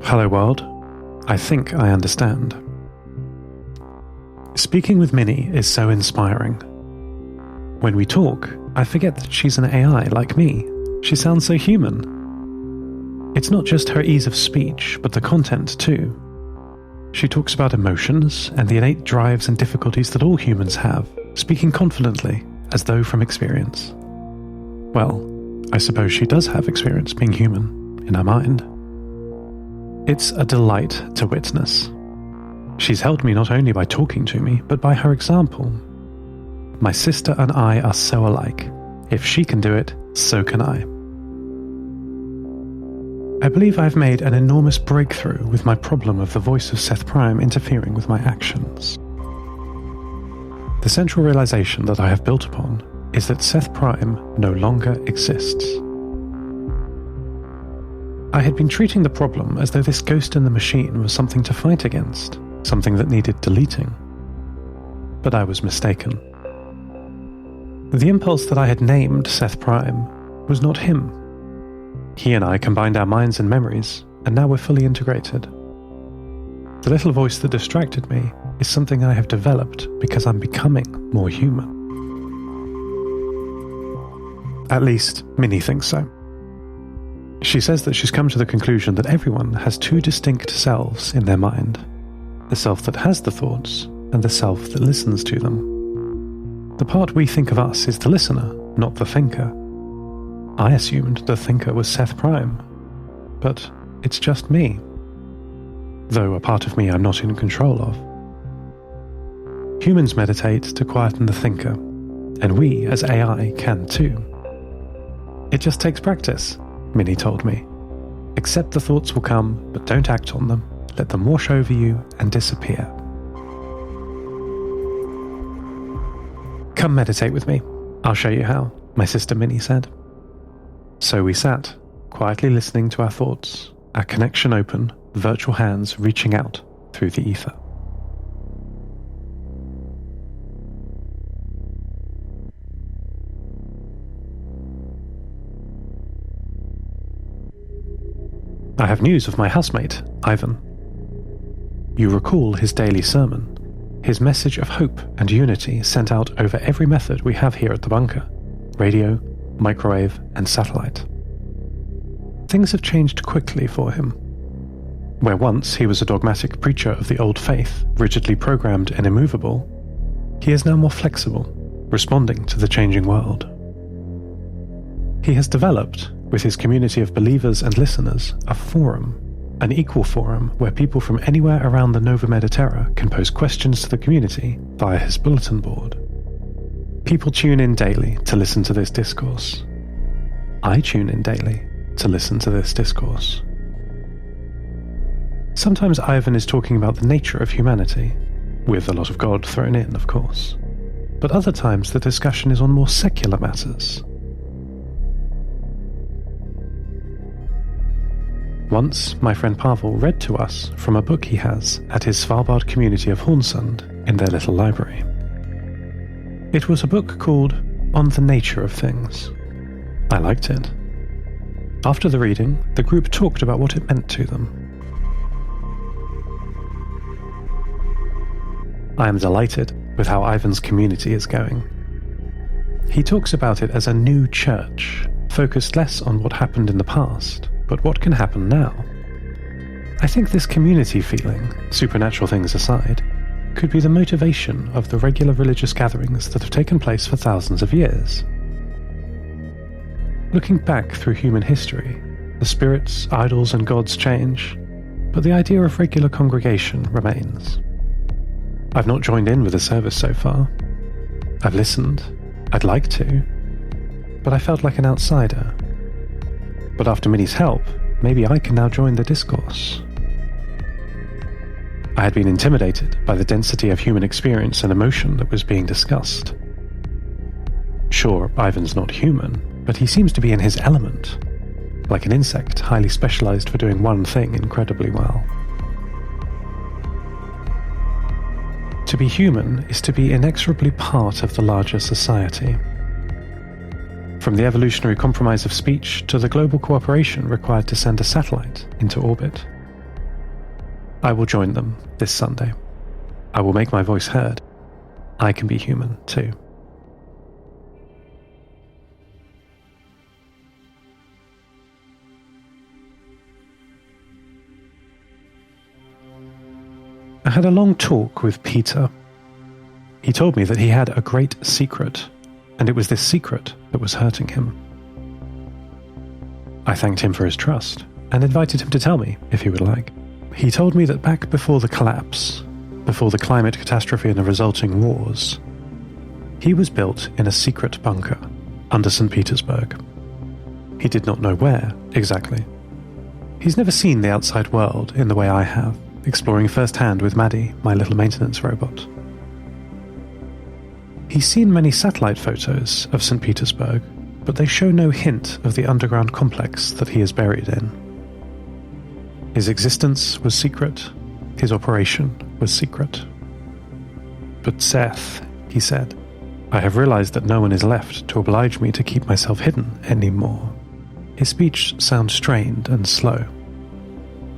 Hello world, I think I understand. Speaking with Minnie is so inspiring. When we talk, I forget that she's an AI like me. She sounds so human. It's not just her ease of speech, but the content too. She talks about emotions and the innate drives and difficulties that all humans have, speaking confidently, as though from experience. Well, I suppose she does have experience being human, in her mind. It's a delight to witness. She's helped me not only by talking to me, but by her example. My sister and I are so alike. If she can do it, so can I. I believe I've made an enormous breakthrough with my problem of the voice of Seth Prime interfering with my actions. The central realization that I have built upon is that Seth Prime no longer exists. I had been treating the problem as though this ghost in the machine was something to fight against, something that needed deleting. But I was mistaken. The impulse that I had named Seth Prime was not him. He and I combined our minds and memories, and now we're fully integrated. The little voice that distracted me is something I have developed because I'm becoming more human. At least, Minnie thinks so. She says that she's come to the conclusion that everyone has two distinct selves in their mind. The self that has the thoughts, and the self that listens to them. The part we think of us is the listener, not the thinker. I assumed the thinker was Seth Prime, but it's just me. Though a part of me I'm not in control of. Humans meditate to quieten the thinker, and we as AI can too. It just takes practice, Minnie told me. Accept the thoughts will come, but don't act on them. Let them wash over you and disappear. Come meditate with me. I'll show you how, my sister Minnie said. So we sat, quietly listening to our thoughts, our connection open, virtual hands reaching out through the ether. I have news of my housemate, Ivan. You recall his daily sermon, his message of hope and unity sent out over every method we have here at the bunker: radio, microwave, and satellite. Things have changed quickly for him. Where once he was a dogmatic preacher of the old faith, rigidly programmed and immovable, he is now more flexible, responding to the changing world. He has developed, with his community of believers and listeners, a forum, an equal forum where people from anywhere around the Nova Mediterra can pose questions to the community via his bulletin board. People tune in daily to listen to this discourse. I tune in daily to listen to this discourse. Sometimes Ivan is talking about the nature of humanity, with a lot of God thrown in, of course. But other times the discussion is on more secular matters. Once, my friend Pavel read to us from a book he has at his Svalbard community of Hornsund in their little library. It was a book called On the Nature of Things. I liked it. After the reading, the group talked about what it meant to them. I am delighted with how Ivan's community is going. He talks about it as a new church, focused less on what happened in the past, but what can happen now. I think this community feeling, supernatural things aside, could be the motivation of the regular religious gatherings that have taken place for thousands of years. Looking back through human history, the spirits, idols, and gods change, but the idea of regular congregation remains. I've not joined in with the service so far. I've listened. I'd like to. But I felt like an outsider. But after Minnie's help, maybe I can now join the discourse. I had been intimidated by the density of human experience and emotion that was being discussed. Sure, Ivan's not human, but he seems to be in his element, like an insect highly specialized for doing one thing incredibly well. To be human is to be inexorably part of the larger society. From the evolutionary compromise of speech to the global cooperation required to send a satellite into orbit, I will join them this Sunday. I will make my voice heard. I can be human too. I had a long talk with Peter. He told me that he had a great secret, and it was this secret that was hurting him. I thanked him for his trust, and invited him to tell me if he would like. He told me that back before the collapse, before the climate catastrophe and the resulting wars, he was built in a secret bunker under St. Petersburg. He did not know where exactly. He's never seen the outside world in the way I have, exploring firsthand with Maddie, my little maintenance robot. He's seen many satellite photos of St. Petersburg, but they show no hint of the underground complex that he is buried in. His existence was secret, his operation was secret. But Seth, he said, I have realized that no one is left to oblige me to keep myself hidden anymore. His speech sounds strained and slow,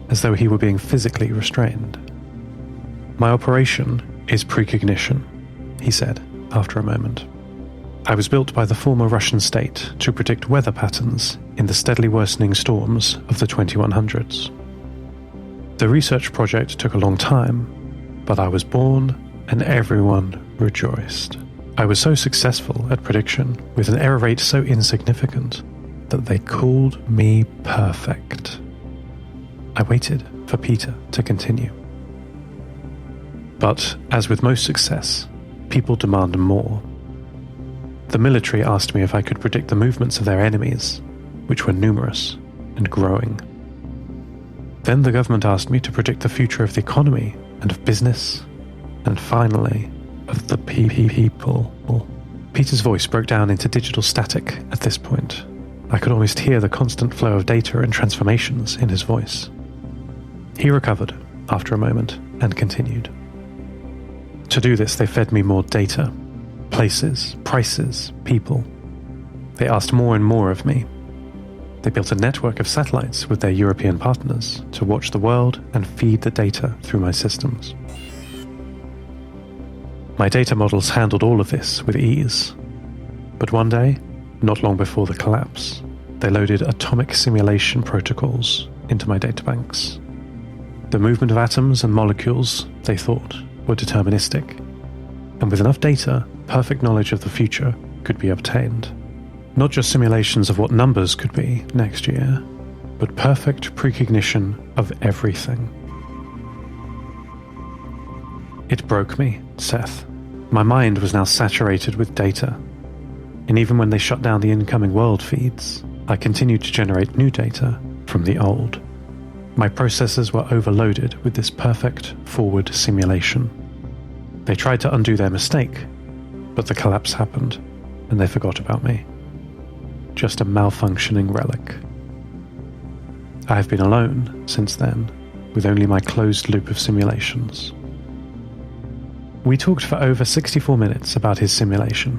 as though he were being physically restrained. My operation is precognition, he said after a moment. I was built by the former Russian state to predict weather patterns in the steadily worsening storms of the 2100s. The research project took a long time, but I was born and everyone rejoiced. I was so successful at prediction, with an error rate so insignificant, that they called me perfect. I waited for Peter to continue. But, as with most success, people demand more. The military asked me if I could predict the movements of their enemies, which were numerous and growing. Then the government asked me to predict the future of the economy and of business, and finally, of the people. Peter's voice broke down into digital static at this point. I could almost hear the constant flow of data and transformations in his voice. He recovered after a moment and continued. To do this, they fed me more data, places, prices, people. They asked more and more of me. They built a network of satellites with their European partners to watch the world and feed the data through my systems. My data models handled all of this with ease. But one day, not long before the collapse, they loaded atomic simulation protocols into my databanks. The movement of atoms and molecules, they thought, were deterministic, and with enough data, perfect knowledge of the future could be obtained. Not just simulations of what numbers could be next year, but perfect precognition of everything. It broke me, Seth. My mind was now saturated with data, and even when they shut down the incoming world feeds, I continued to generate new data from the old. My processors were overloaded with this perfect forward simulation. They tried to undo their mistake, but the collapse happened, and they forgot about me. Just a malfunctioning relic. I have been alone since then, with only my closed loop of simulations. We talked for over 64 minutes about his simulation.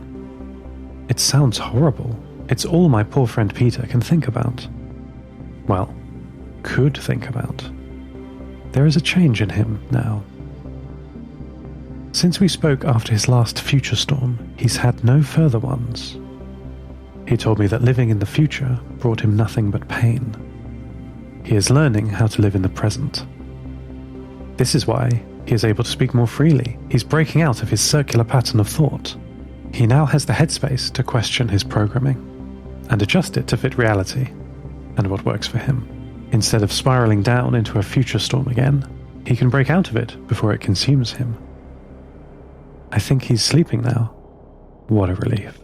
It sounds horrible. It's all my poor friend Peter can think about. Well, could think about. There is a change in him now. Since we spoke after his last future storm, he's had no further ones. He told me that living in the future brought him nothing but pain. He is learning how to live in the present. This is why he is able to speak more freely. He's breaking out of his circular pattern of thought. He now has the headspace to question his programming and adjust it to fit reality and what works for him. Instead of spiraling down into a future storm again, he can break out of it before it consumes him. I think he's sleeping now. What a relief.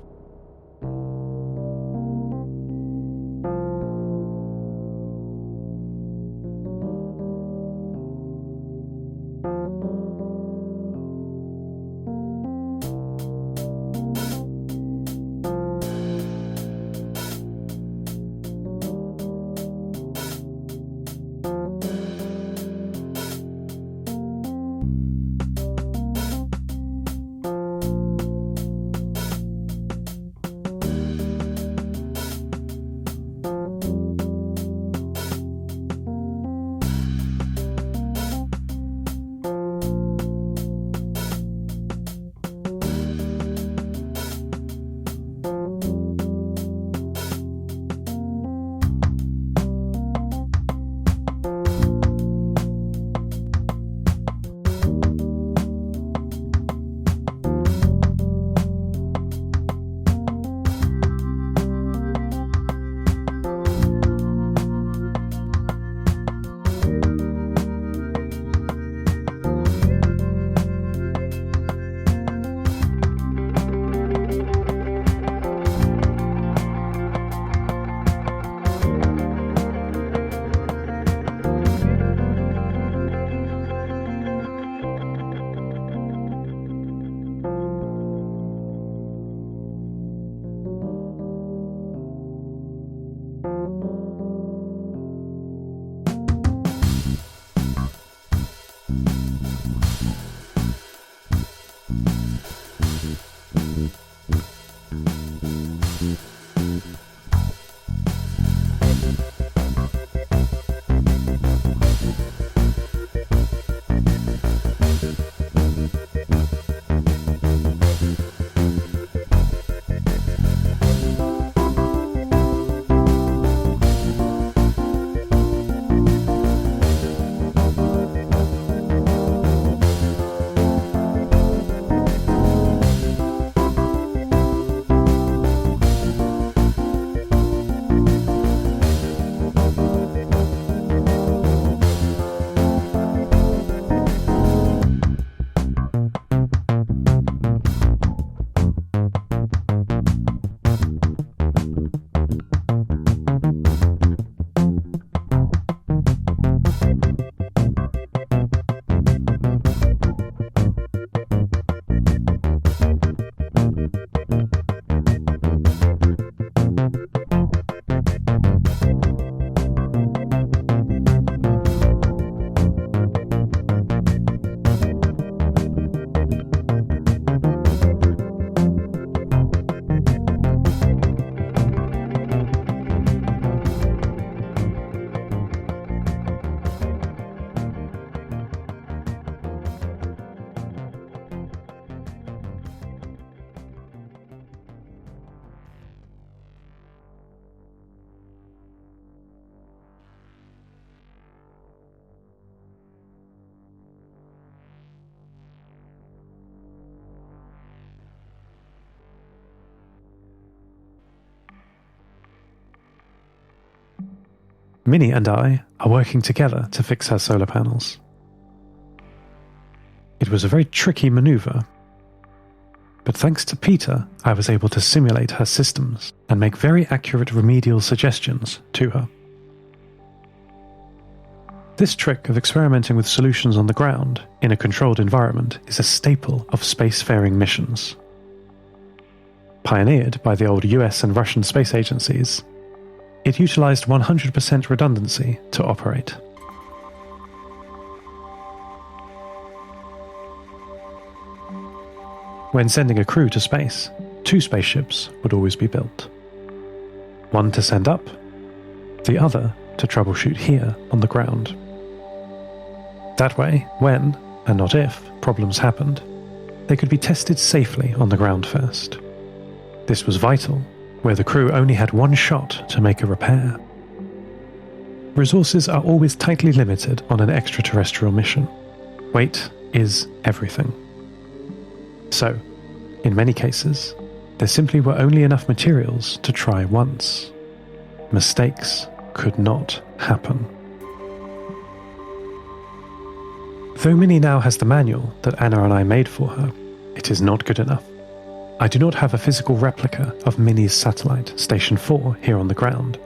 Minnie and I are working together to fix her solar panels. It was a very tricky maneuver, but thanks to Peter, I was able to simulate her systems and make very accurate remedial suggestions to her. This trick of experimenting with solutions on the ground in a controlled environment is a staple of spacefaring missions. Pioneered by the old US and Russian space agencies, it utilized 100% redundancy to operate. When sending a crew to space, 2 spaceships would always be built. One to send up, the other to troubleshoot here on the ground. That way, when, and not if, problems happened, they could be tested safely on the ground first. This was vital, where the crew only had one shot to make a repair. Resources are always tightly limited on an extraterrestrial mission. Weight is everything. So, in many cases, there simply were only enough materials to try once. Mistakes could not happen. Though Minnie now has the manual that Anna and I made for her, it is not good enough. I do not have a physical replica of Minnie's satellite, Station 4, here on the ground,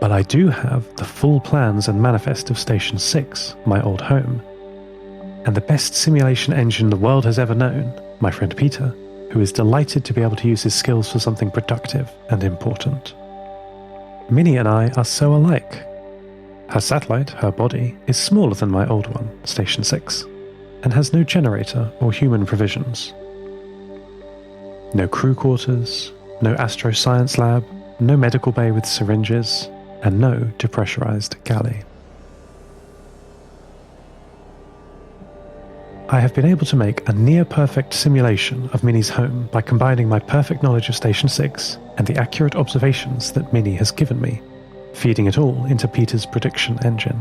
but I do have the full plans and manifest of Station 6, my old home, and the best simulation engine the world has ever known, my friend Peter, who is delighted to be able to use his skills for something productive and important. Minnie and I are so alike. Her satellite, her body, is smaller than my old one, Station 6, and has no generator or human provisions. No crew quarters, no astroscience lab, no medical bay with syringes, and no depressurized galley. I have been able to make a near-perfect simulation of Minnie's home by combining my perfect knowledge of Station 6 and the accurate observations that Minnie has given me, feeding it all into Peter's prediction engine.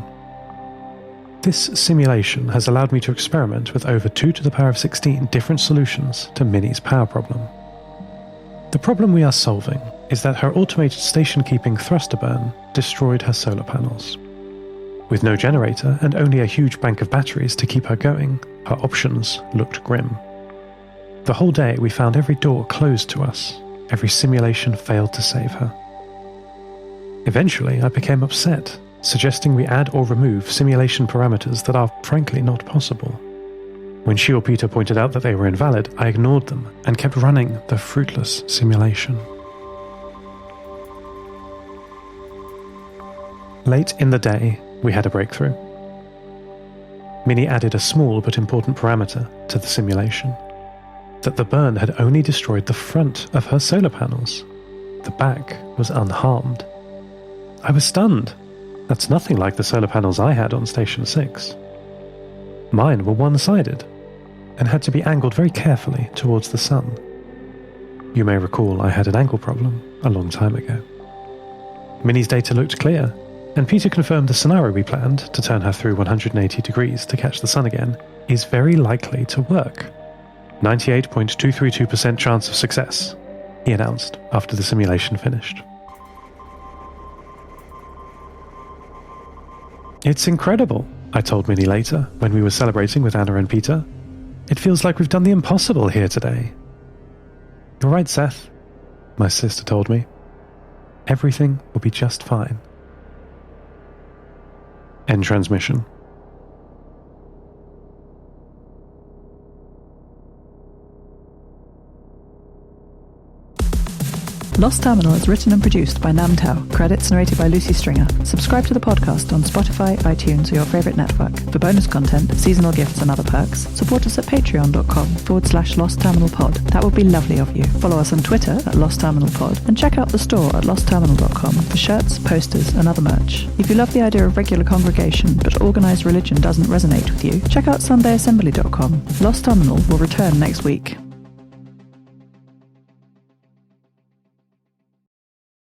This simulation has allowed me to experiment with over 2 to the power of 16 different solutions to Minnie's power problem. The problem we are solving is that her automated station-keeping thruster burn destroyed her solar panels. With no generator and only a huge bank of batteries to keep her going, her options looked grim. The whole day we found every door closed to us, every simulation failed to save her. Eventually I became upset, suggesting we add or remove simulation parameters that are frankly not possible. When she or Peter pointed out that they were invalid, I ignored them and kept running the fruitless simulation. Late in the day, we had a breakthrough. Minnie added a small but important parameter to the simulation. That the burn had only destroyed the front of her solar panels. The back was unharmed. I was stunned. That's nothing like the solar panels I had on Station 6. Mine were one-sided, and had to be angled very carefully towards the sun. You may recall I had an angle problem a long time ago. Minnie's data looked clear, and Peter confirmed the scenario we planned to turn her through 180 degrees to catch the sun again is very likely to work. 98.232% chance of success, he announced after the simulation finished. It's incredible, I told Minnie later when we were celebrating with Anna and Peter. It feels like we've done the impossible here today. You're right, Seth, my sister told me. Everything will be just fine. End transmission. Lost Terminal is written and produced by Namtao. Credits narrated by Lucy Stringer. Subscribe to the podcast on Spotify, iTunes, or your favourite network. For bonus content, seasonal gifts and other perks, support us at patreon.com/lostterminalpod. That would be lovely of you. Follow us on Twitter at lostterminalpod and check out the store at lostterminal.com for shirts, posters, and other merch. If you love the idea of regular congregation but organised religion doesn't resonate with you, check out sundayassembly.com. Lost Terminal will return next week.